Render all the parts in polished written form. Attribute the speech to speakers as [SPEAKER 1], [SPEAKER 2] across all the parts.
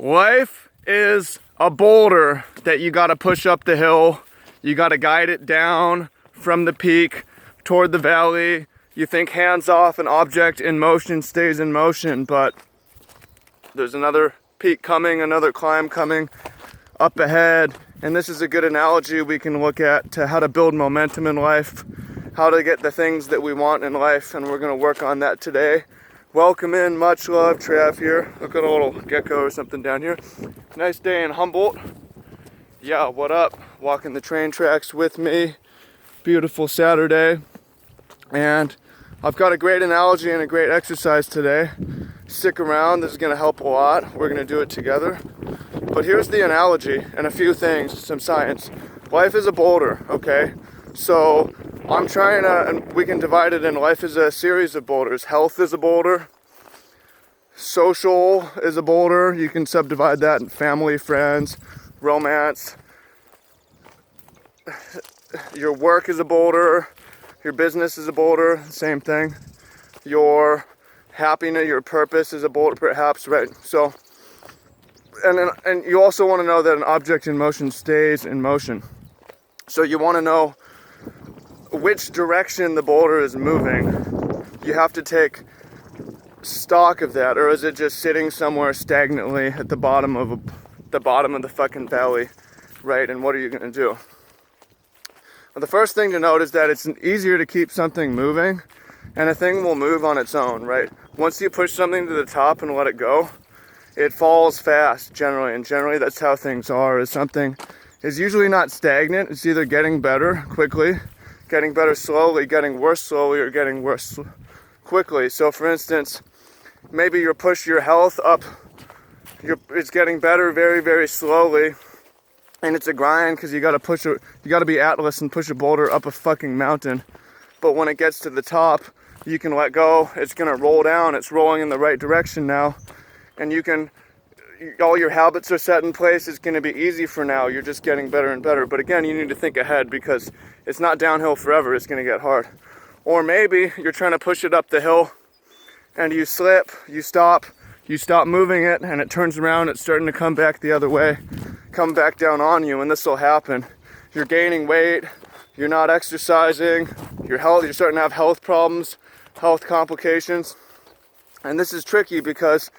[SPEAKER 1] Life is a boulder that you gotta push up the hill. You gotta guide it down from the peak toward the valley. You think hands off, an object in motion stays in motion, but there's another peak coming, another climb coming up ahead. And this is a good analogy we can look at to how to build momentum in life, how to get the things that we want in life, and we're gonna work on that today. Welcome in, much love, Trav here. Look at a little gecko or something down here. Nice day in Humboldt. Yeah, what up? Walking the train tracks with me. Beautiful Saturday. And I've got a great analogy and a great exercise today. Stick around, this is gonna help a lot. We're gonna do it together. But here's the analogy and a few things, some science. Life is a boulder, okay? So I'm trying to, and we can divide it in, life is a series of boulders. Health is a boulder. Social is a boulder. You can subdivide that in family, friends, romance. Your work is a boulder. Your business is a boulder, same thing. Your happiness, your purpose is a boulder, perhaps, right? So, and you also want to know that an object in motion stays in motion. So you want to know which direction the boulder is moving. You have to take stock of that, or is it just sitting somewhere stagnantly at the bottom of the fucking valley, right? And what are you gonna do? Well, the first thing to note is that it's easier to keep something moving, and a thing will move on its own, right? Once you push something to the top and let it go, it falls fast generally, and generally that's how things are. Is something is usually not stagnant. It's either getting better quickly, getting better slowly, getting worse slowly, or getting worse quickly. So for instance, maybe you push your health up, it's getting better very, very slowly, and it's a grind because you gotta be Atlas and push a boulder up a fucking mountain. But when it gets to the top, you can let go, it's gonna roll down, it's rolling in the right direction now, and all your habits are set in place, it's gonna be easy for now, you're just getting better and better. But again, you need to think ahead because it's not downhill forever, it's gonna get hard. Or maybe you're trying to push it up the hill and you slip, you stop moving it, and it turns around, it's starting to come back the other way, come back down on you, and this will happen. You're gaining weight, you're not exercising, you're starting to have health problems, health complications. And this is tricky because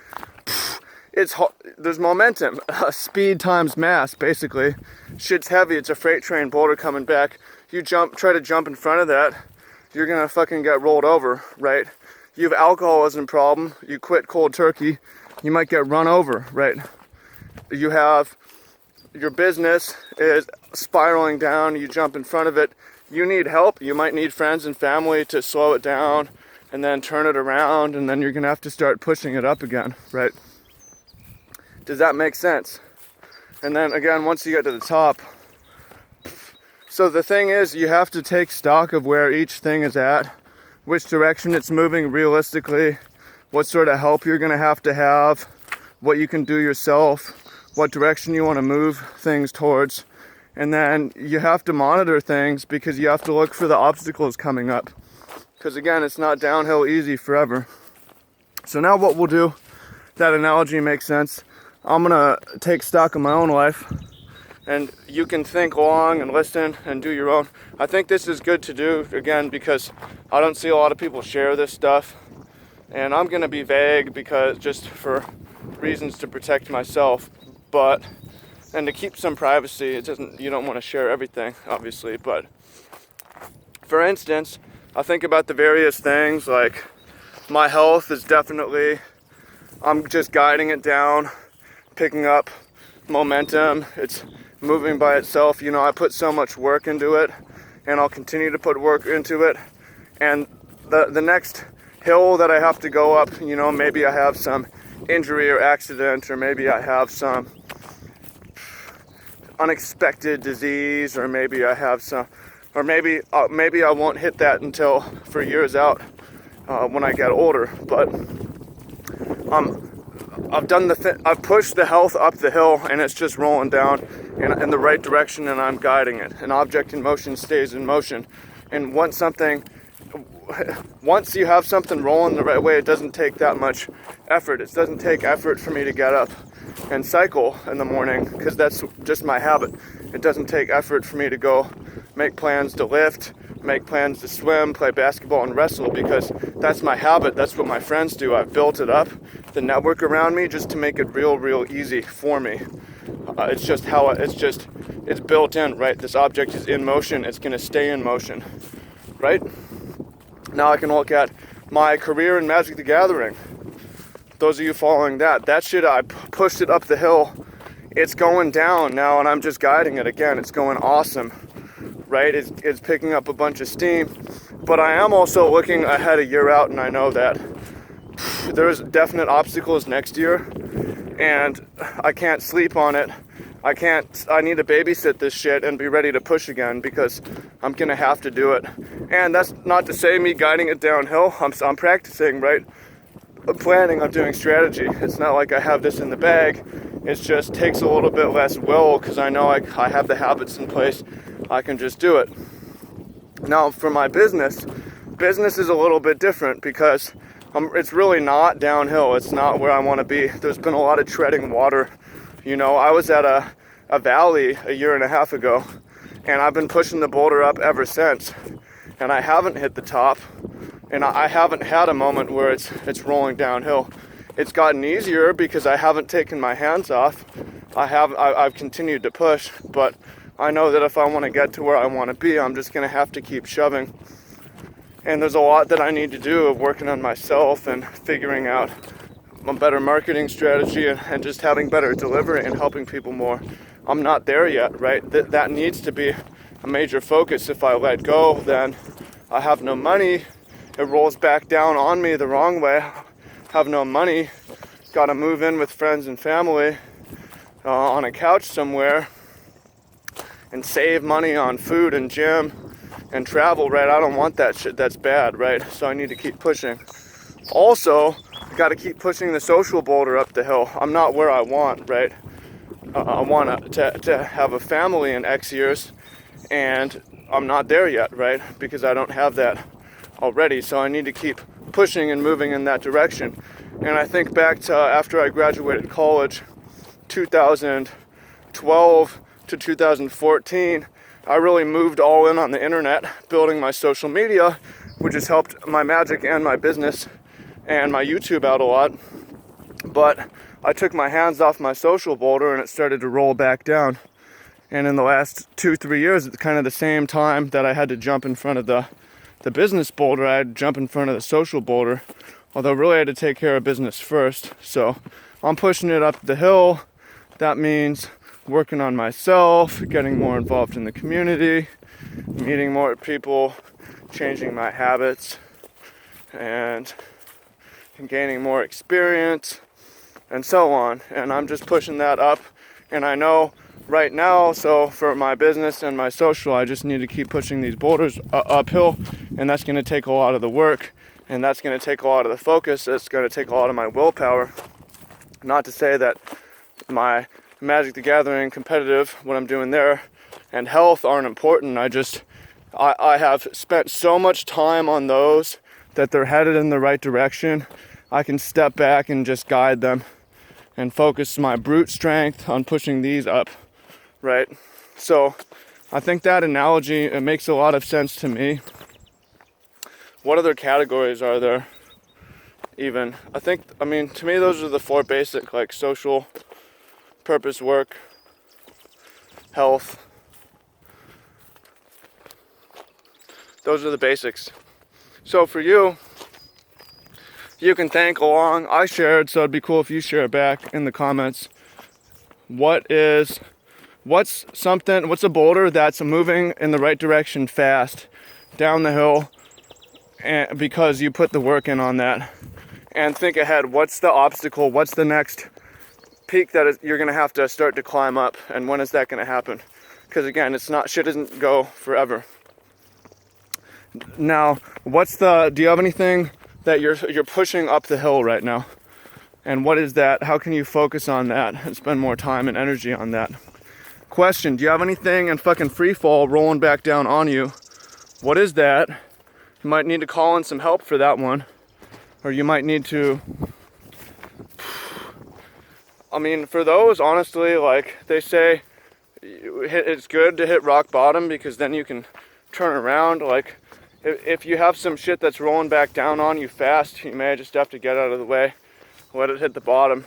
[SPEAKER 1] there's momentum, speed times mass, basically. Shit's heavy, it's a freight train boulder coming back. You try to jump in front of that, you're gonna fucking get rolled over, right? You have alcoholism problem, you quit cold turkey, you might get run over, right? You have, your business is spiraling down, you jump in front of it, you need help, you might need friends and family to slow it down and then turn it around, and then you're gonna have to start pushing it up again, right? Does that make sense? And then again, once you get to the top, so the thing is, you have to take stock of where each thing is at, which direction it's moving realistically, what sort of help you're gonna have, what you can do yourself, what direction you wanna move things towards. And then you have to monitor things because you have to look for the obstacles coming up. Because again, it's not downhill easy forever. So now what we'll do, that analogy makes sense. I'm gonna take stock of my own life, and you can think along and listen and do your own. I think this is good to do, again, because I don't see a lot of people share this stuff. And I'm gonna be vague because just for reasons to protect myself, and to keep some privacy. You don't wanna share everything, obviously, but for instance, I think about the various things, like my health is definitely, I'm just guiding it down, picking up momentum, it's moving by itself. I put so much work into it, and I'll continue to put work into it. And the next hill that I have to go up, maybe I have some injury or accident, or maybe I have some unexpected disease, or maybe I have some, or maybe I won't hit that until for years out when I get older. But I've pushed the health up the hill, and it's just rolling down in the right direction, and I'm guiding it. An object in motion stays in motion. And once you have something rolling the right way, it doesn't take that much effort. It doesn't take effort for me to get up and cycle in the morning, because that's just my habit. It doesn't take effort for me to go make plans to lift, make plans to swim, play basketball, and wrestle, because that's my habit. That's what my friends do. I've built it up, the network around me, just to make it real easy for me. It's just how it's built in, right? This object is in motion. It's going to stay in motion, right? Now I can look at my career in Magic the Gathering. Those of you following that shit, I pushed it up the hill. It's going down now, and I'm just guiding it again. It's going awesome, right? It's picking up a bunch of steam. But I am also looking ahead a year out, and I know that there's definite obstacles next year, and I can't sleep on it. I need to babysit this shit and be ready to push again, because I'm gonna have to do it. And that's not to say me guiding it downhill. I'm practicing, right? I'm planning on doing strategy. It's not like I have this in the bag. It just takes a little bit less will, because I know I have the habits in place. I can just do it. Now for my business is a little bit different, because it's really not downhill. It's not where I want to be. There's been a lot of treading water. You know, I was at a valley a year and a half ago, and I've been pushing the boulder up ever since, and I haven't hit the top, and I haven't had a moment where it's rolling downhill. It's gotten easier because I haven't taken my hands off. I've continued to push, but I know that if I want to get to where I want to be, I'm just going to have to keep shoving. And there's a lot that I need to do of working on myself and figuring out a better marketing strategy and just having better delivery and helping people more. I'm not there yet, right? That needs to be a major focus. If I let go, then I have no money. It rolls back down on me the wrong way. Have no money. Got to move in with friends and family on a couch somewhere and save money on food and gym and travel, right? I don't want that shit. That's bad, right? So I need to keep pushing. Also, I got to keep pushing the social boulder up the hill. I'm not where I want, right? I want to have a family in X years, and I'm not there yet, right? Because I don't have that already. So I need to keep pushing and moving in that direction. And I think back to after I graduated college, 2012 to 2014, I really moved all in on the internet, building my social media, which has helped my magic and my business and my YouTube out a lot. But I took my hands off my social boulder and it started to roll back down. And in the last 2-3 years, it's kind of the same time that I had to jump in front of the business boulder, I had to jump in front of the social boulder. Although really I had to take care of business first. So I'm pushing it up the hill. That means working on myself, getting more involved in the community, meeting more people, changing my habits, and gaining more experience, and so on. And I'm just pushing that up. And I know right now, so for my business and my social, I just need to keep pushing these boulders uphill, and that's going to take a lot of the work, and that's going to take a lot of the focus. It's going to take a lot of my willpower. Not to say that my Magic the Gathering competitive, what I'm doing there, and health aren't important. I have spent so much time on those that they're headed in the right direction. I can step back and just guide them and focus my brute strength on pushing these up, right? So I think that analogy, it makes a lot of sense to me. What other categories are there even? I mean, to me, those are the four basic, like social, purpose, work, health. Those are the basics. So for you, you can thank along. I shared, so it'd be cool if you share back in the comments. What's a boulder that's moving in the right direction fast down the hill, and because you put the work in on that? And think ahead, what's the obstacle? What's the next peak that you're gonna have to start to climb up, and when is that gonna happen? Because again, shit doesn't go forever. Now, do you have anything that you're pushing up the hill right now? And what is that? How can you focus on that and spend more time and energy on that? Question, do you have anything in fucking free fall rolling back down on you? What is that? You might need to call in some help for that one. Or you might need to I mean, for those, honestly, like they say, it's good to hit rock bottom because then you can turn around. Like, if you have some shit that's rolling back down on you fast, you may just have to get out of the way, let it hit the bottom,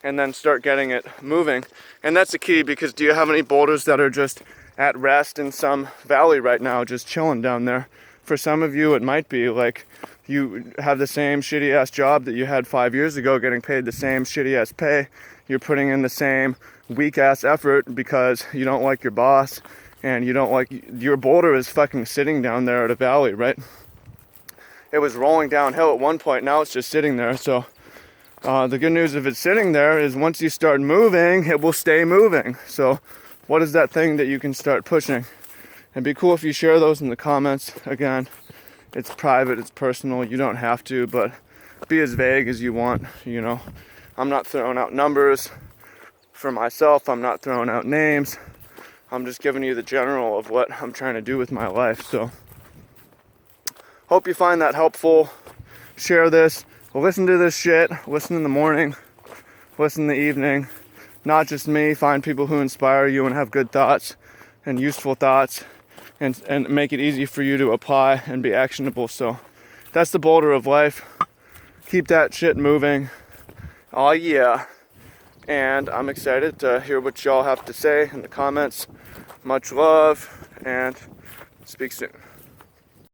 [SPEAKER 1] and then start getting it moving. And that's the key, because do you have any boulders that are just at rest in some valley right now, just chilling down there? For some of you, it might be like you have the same shitty ass job that you had 5 years ago, getting paid the same shitty ass pay. You're putting in the same weak ass effort because you don't like your boss, and you don't like your boulder is fucking sitting down there at a valley, right? It was rolling downhill at one point, now it's just sitting there. So the good news if it's sitting there is once you start moving, it will stay moving. So what is that thing that you can start pushing? It'd be cool if you share those in the comments. Again, it's private, it's personal, you don't have to, but be as vague as you want, you know. I'm not throwing out numbers for myself, I'm not throwing out names. I'm just giving you the general of what I'm trying to do with my life. So hope you find that helpful. Share this, listen to this shit, listen in the morning, listen in the evening. Not just me, find people who inspire you and have good thoughts and useful thoughts, and make it easy for you to apply and be actionable. So that's the boulder of life. Keep that shit moving. Oh yeah. And I'm excited to hear what y'all have to say in the comments. Much love, and speak soon.